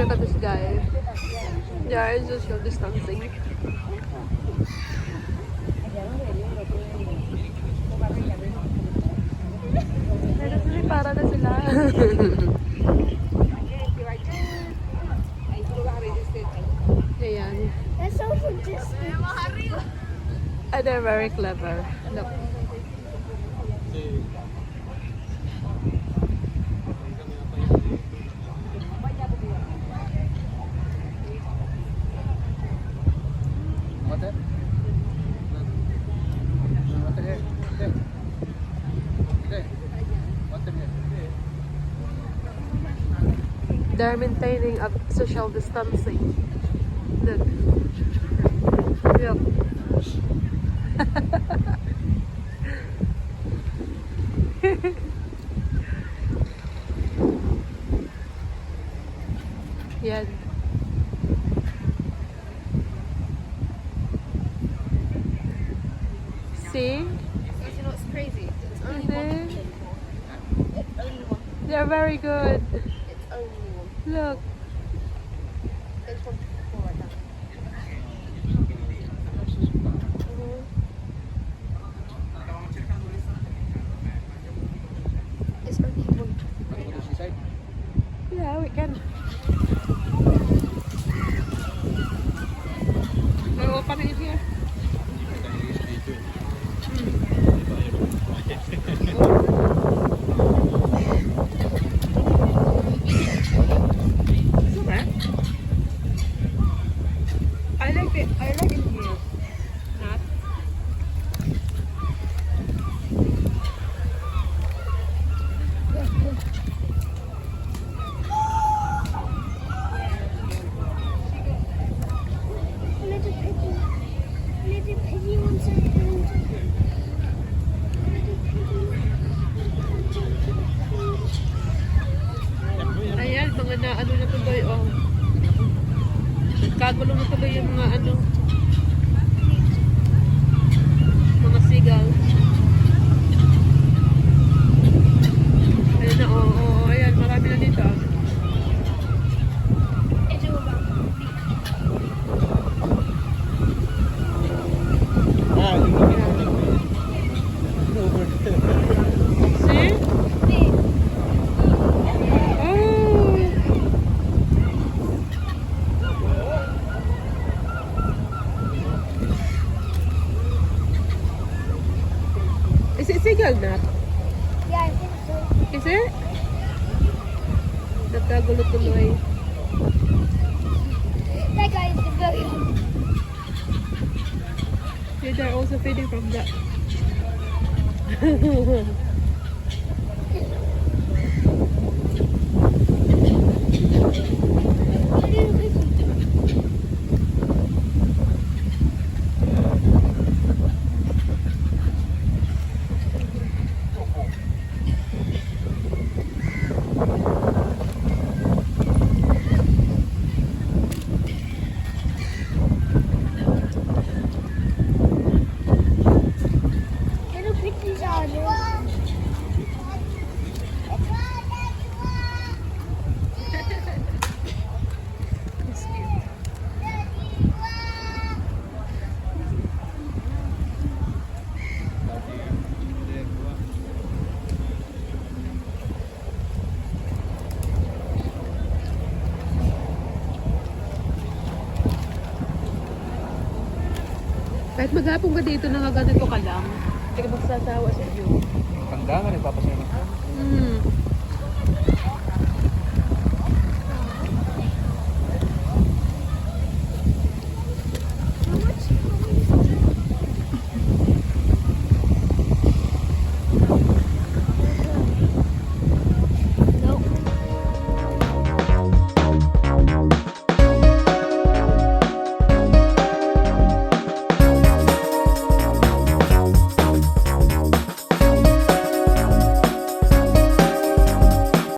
look at this guy. They are social distancing. Para na sila. Ayan. And they're very clever. Look. They're maintaining a social distancing. Look. Yep. Yan. See? You know what's crazy? It's only one. It's only one. They're very good. It's only one. Look. There's one before right now. It's only one. Yeah, we can. We'll open it here. I like it. I like it here. Not. Ayan, mga na ano na tuloy, oh. Kagulong na tuloy yung mga ano. Mga seagull. Ayan na, oh, oh, ayan, marami na dito. See? Is it seagull nut? Yeah, I think so. Is it? Nagkagulo tuloy. That guy is very hungry. Yeah, they're also feeding from that. Kahit maghapon ka dito na ganito ka lang, hindi ka magsasawa sa view. Pandangan, nagpapasaya na.